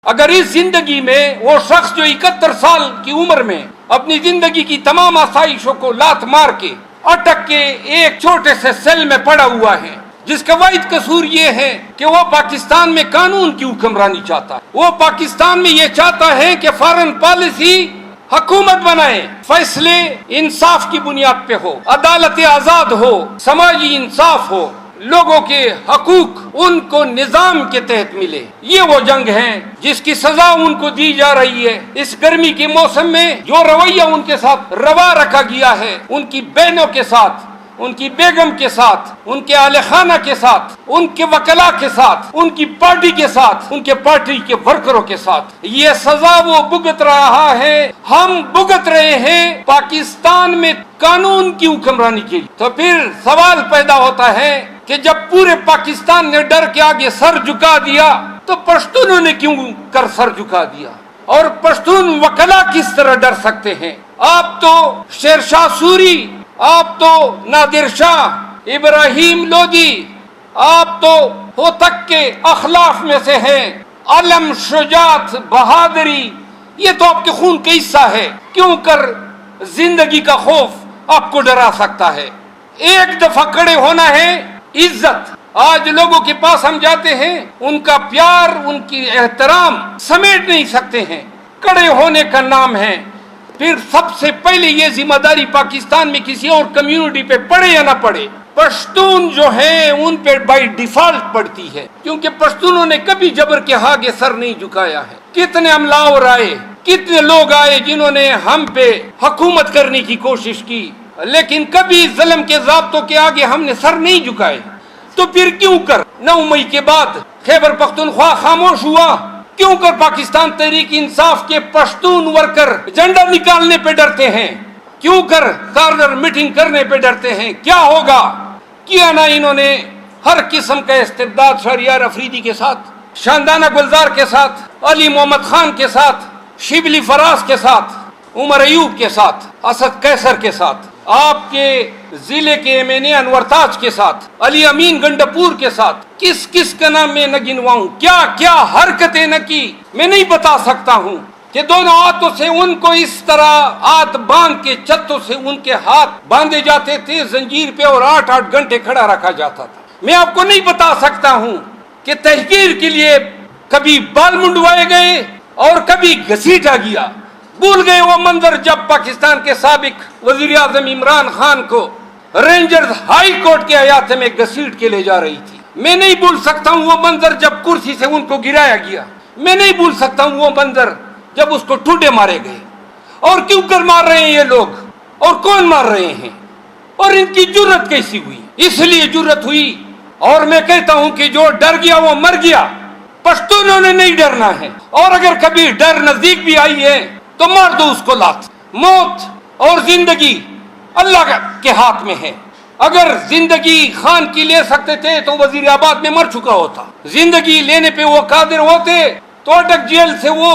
اگر اس زندگی میں وہ شخص جو 71 سال کی عمر میں اپنی زندگی کی تمام آسائشوں کو لات مار کے اٹک کے ایک چھوٹے سے سیل میں پڑا ہوا ہے، جس کا واحد قصور یہ ہے کہ وہ پاکستان میں قانون کی حکمرانی چاہتا ہے، وہ پاکستان میں یہ چاہتا ہے کہ فارن پالیسی حکومت بنائے، فیصلے انصاف کی بنیاد پہ ہو، عدالت آزاد ہو، سماجی انصاف ہو، لوگوں کے حقوق ان کو نظام کے تحت ملے۔ یہ وہ جنگ ہے جس کی سزا ان کو دی جا رہی ہے۔ اس گرمی کے موسم میں جو رویہ ان کے ساتھ روا رکھا گیا ہے، ان کی بہنوں کے ساتھ، ان کی بیگم کے ساتھ، ان کے اہل خانہ کے ساتھ، ان کے وکلاء کے ساتھ، ان کی پارٹی کے ساتھ، ان کے پارٹی کے ورکروں کے ساتھ، یہ سزا وہ بھگت رہا ہے، ہم بھگت رہے ہیں پاکستان میں قانون کی حکمرانی کے لیے۔ تو پھر سوال پیدا ہوتا ہے کہ جب پورے پاکستان نے ڈر کے آگے سر جھکا دیا تو پشتونوں نے کیوں کر سر جھکا دیا؟ اور پشتون وکلاء کس طرح ڈر سکتے ہیں؟ آپ تو شیر شاہ سوری، آپ تو نادر شاہ، ابراہیم لودھی، آپ تو ہوتک کے اخلاف میں سے ہیں، علم، شجاعت، بہادری، یہ تو آپ کے خون کا حصہ ہے۔ کیوں کر زندگی کا خوف آپ کو ڈرا سکتا ہے؟ ایک دفعہ کھڑے ہونا ہے، عزت۔ آج لوگوں کے پاس ہم جاتے ہیں، ان کا پیار، ان کی احترام سمیٹ نہیں سکتے ہیں، کھڑے ہونے کا نام ہے۔ پھر سب سے پہلے یہ ذمہ داری پاکستان میں کسی اور کمیونٹی پہ پڑے یا نہ پڑے، پشتون جو ہیں ان پہ بائی ڈیفالٹ پڑتی ہے، کیونکہ پشتونوں نے کبھی جبر کے آگے سر نہیں جھکایا ہے۔ کتنے املاور آئے، کتنے لوگ آئے جنہوں نے ہم پہ حکومت کرنے کی کوشش کی، لیکن کبھی ظلم کے ضابطوں کے آگے ہم نے سر نہیں جھکائے۔ تو پھر کیوں کر 9 مئی کے بعد خیبر پختونخوا خاموش ہوا؟ کیوں کر پاکستان تحریک انصاف کے پشتون ورکر جھنڈا نکالنے پہ ڈرتے ہیں؟ کیوں کر کارنر میٹنگ کرنے پہ ڈرتے ہیں؟ کیا ہوگا؟ کیا نہ انہوں نے ہر قسم کا استبداد شہریار افریدی کے ساتھ، شاندانہ گلزار کے ساتھ، علی محمد خان کے ساتھ، شبلی فراز کے ساتھ، عمر ایوب کے ساتھ، اسد قیصر کے ساتھ، آپ کے ضلع کے ایم این اے انور تاج کے ساتھ، علی امین گنڈپور کے ساتھ، کس کس کا نام میں نہ گنواؤں، کیا کیا حرکتیں نہ کی، میں نہیں بتا سکتا ہوں کہ دونوں ہاتھوں سے ان کو اس طرح ہاتھ باندھ کے چھتوں سے ان کے ہاتھ باندھے جاتے تھے زنجیر پہ، اور 8 گھنٹے کھڑا رکھا جاتا تھا۔ میں آپ کو نہیں بتا سکتا ہوں کہ تحقیر کے لیے کبھی بال منڈوائے گئے اور کبھی گھسیٹا گیا۔ بھول گئے وہ منظر جب پاکستان کے سابق وزیر اعظم عمران خان کو رینجرز ہائی کورٹ کے احاطے میں گھسیٹ کے لے جا رہی تھی۔ میں نہیں بھول سکتا ہوں وہ منظر جب کرسی سے ان کو گرایا گیا۔ میں نہیں بھول سکتا ہوں وہ منظر جب اس کو ٹھوڈے مارے گئے۔ اور کیوں کر مار رہے ہیں یہ لوگ، اور کون مار رہے ہیں، اور ان کی جرت کیسی ہوئی؟ اس لیے جرت ہوئی، اور میں کہتا ہوں کہ جو ڈر گیا وہ مر گیا۔ پشتونوں نے نہیں ڈرنا ہے، اور اگر کبھی ڈر نزدیک بھی آئی ہے تو مار دو اس کو لات۔ موت اور زندگی اللہ کے ہاتھ میں ہے۔ اگر زندگی خان کی لے سکتے تھے تو وزیر آباد میں مر چکا ہوتا۔ زندگی لینے پہ وہ قادر ہوتے تو اٹک جیل سے وہ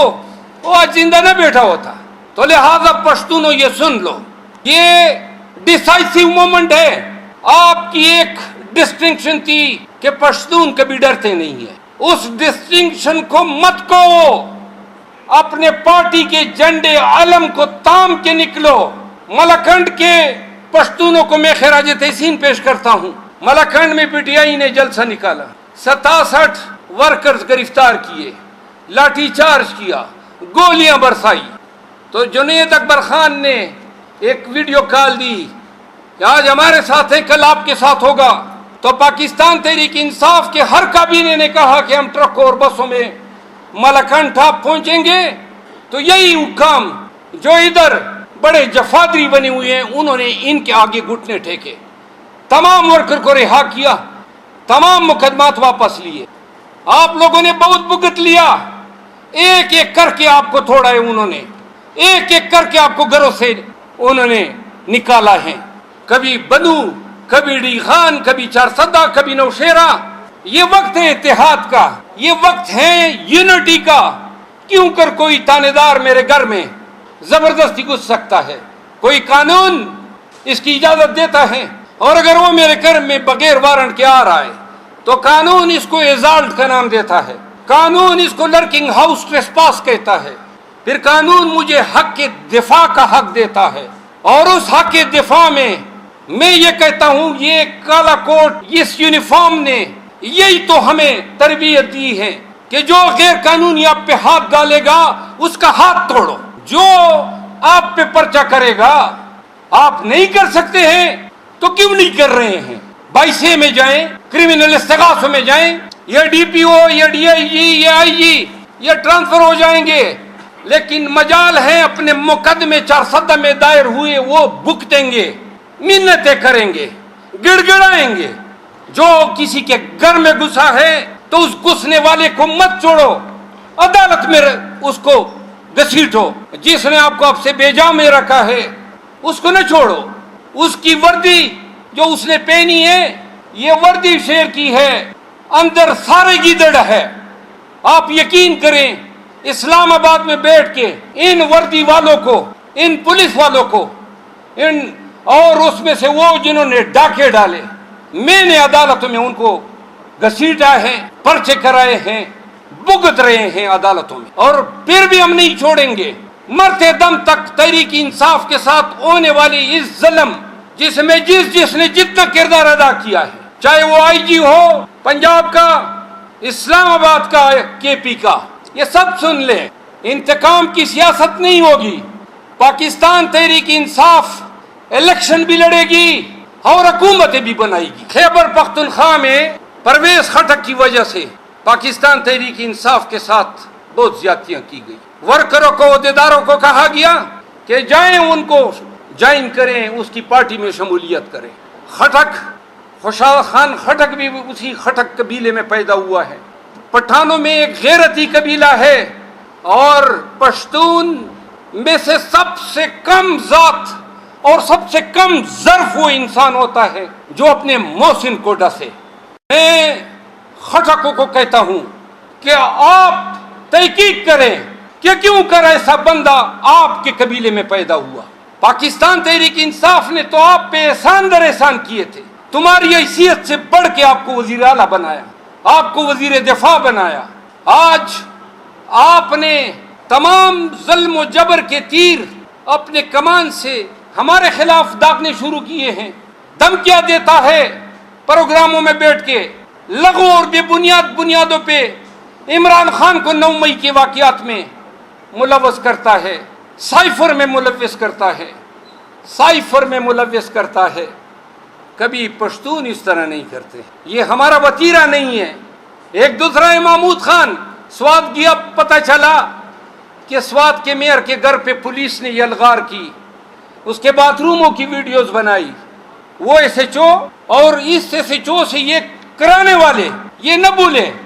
آج زندہ نہ بیٹھا ہوتا۔ تو لہذا پشتونوں یہ سن لو، یہ ڈیسائیسو مومنٹ ہے۔ آپ کی ایک ڈسٹنکشن تھی کہ پشتون کبھی ڈرتے نہیں ہیں، اس ڈسٹنکشن کو مت کو، اپنے پارٹی کے جھنڈے علم کو تام کے نکلو۔ ملاکنڈ کے پشتونوں کو میں خراج تحسین پیش کرتا ہوں۔ ملاکنڈ میں پی ٹی آئی نے جلسہ نکالا، 67 ورکرز گرفتار کیے، لاٹھی چارج کیا، گولیاں برسائی۔ تو جنید اکبر خان نے ایک ویڈیو کال دی کہ آج ہمارے ساتھ ہے، کل آپ کے ساتھ ہوگا۔ تو پاکستان تحریک انصاف کے ہر کابینے نے کہا کہ ہم ٹرکوں اور بسوں میں ملاکنڈ ٹاپ پہنچیں گے۔ تو یہی حکام جو ادھر بڑے جفادری بنے ہوئے ہیں، انہوں نے ان کے آگے گھٹنے ٹھیکے، تمام ورکر کو رہا کیا، تمام مقدمات واپس لیے۔ آپ لوگوں نے بہت بھگت لیا، ایک ایک کر کے آپ کو توڑا ہے انہوں نے، ایک ایک کر کے آپ کو گھروں سے انہوں نے نکالا ہے، کبھی بنو، کبھی ڈی خان، کبھی چارسدہ، کبھی نوشیرہ۔ یہ وقت ہے اتحاد کا، یہ وقت ہے یونٹی کا۔ کیوں کر کوئی تانے دار میرے گھر میں زبردستی گھس سکتا ہے؟ کوئی قانون اس کی اجازت دیتا ہے؟ اور اگر وہ میرے گھر میں بغیر وارنٹ کے آ رہا ہے تو قانون اس کو ایزالٹ کا نام دیتا ہے۔ قانون اس کو لرکنگ ہاؤس ٹریسپاس کہتا ہے، پھر قانون مجھے حق کے دفاع کا حق دیتا ہے، اور اس حق کے دفاع میں یہ کہتا ہوں یہ کالا کوٹ، اس یونیفارم نے یہی تو ہمیں تربیت دی ہے کہ جو غیر قانونی آپ پہ ہاتھ ڈالے گا اس کا ہاتھ توڑو، جو آپ پہ پرچہ کرے گا آپ نہیں کر سکتے ہیں تو کیوں نہیں کر رہے ہیں؟ 22 میں جائیں، کرمنل استغاثوں میں جائیں، یہ ڈی پی او، یہ ڈی آئی جی، یہ آئی جی، یہ ٹرانسفر ہو جائیں گے، لیکن مجال ہے اپنے مقدمے 400 میں دائر ہوئے وہ بھگتیں گے، منتیں کریں گے، گڑ گڑائیں گے۔ جو کسی کے گھر میں گھسا ہے تو اس گھسنے والے کو مت چھوڑو، عدالت میں اس کو گھسیٹو۔ جس نے آپ کو اب سے بیجا میں رکھا ہے اس کو نہ چھوڑو، اس کی وردی جو اس نے پہنی ہے یہ وردی شیر کی ہے، اندر سارے گیدڑ ہے۔ آپ یقین کریں اسلام آباد میں بیٹھ کے ان وردی والوں کو، ان پولیس والوں کو، اور اس میں سے وہ جنہوں نے ڈاکے ڈالے، میں نے عدالتوں میں ان کو گھسیٹا ہے، پرچے کرائے ہیں، بھگت رہے ہیں عدالتوں میں، اور پھر بھی ہم نہیں چھوڑیں گے۔ مرتے دم تک تحریک انصاف کے ساتھ ہونے والی اس ظلم جس میں جس نے جتنا کردار ادا کیا ہے، چاہے وہ آئی جی ہو پنجاب کا، اسلام آباد کا، کے پی کا، یہ سب سن لیں، انتقام کی سیاست نہیں ہوگی۔ پاکستان تحریک انصاف الیکشن بھی لڑے گی اور حکومتیں بھی بنائے گی۔ خیبر پختونخوا میں پرویز خٹک کی وجہ سے پاکستان تحریک انصاف کے ساتھ بہت زیادتیاں کی گئی۔ ورکروں کو، عہدیداروں کو کہا گیا کہ جائیں ان کو جوائن کریں، اس کی پارٹی میں شمولیت کریں۔ خٹک، خوشحال خان خٹک بھی اسی خٹک قبیلے میں پیدا ہوا ہے۔ پٹھانوں میں ایک غیرتی قبیلہ ہے، اور پشتون میں سے سب سے کم ذات اور سب سے کم ظرف وہ انسان ہوتا ہے جو اپنے محسن کو ڈسے۔ میں خٹکوں کو کہتا ہوں کہ آپ تحقیق کریں کہ کیوں کر ایسا بندہ آپ کے قبیلے میں پیدا ہوا۔ پاکستان تحریک انصاف نے تو آپ پہ احسان در احسان کیے تھے، تمہاری حیثیت سے بڑھ کے آپ کو وزیر اعلیٰ بنایا، آپ کو وزیر دفاع بنایا۔ آج آپ نے تمام ظلم و جبر کے تیر اپنے کمان سے ہمارے خلاف داغنے شروع کیے ہیں، دھمکیاں دیتا ہے، پروگراموں میں بیٹھ کے لغو اور بے بنیادوں پہ عمران خان کو 9 مئی کے واقعات میں ملوث کرتا ہے، سائفر میں ملوث کرتا ہے، سائفر میں ملوث کرتا ہے۔ کبھی پشتون اس طرح نہیں کرتے، یہ ہمارا وتیرہ نہیں ہے۔ ایک دوسرا ہے محمود خان، سوات گیا، پتہ چلا کہ سوات کے میئر کے گھر پہ پولیس نے یلغار کی، اس کے باتھ روموں کی ویڈیوز بنائی۔ وہ ایس ایچ او اور اس ایس ایچ او سے یہ کرانے والے یہ نہ بھولیں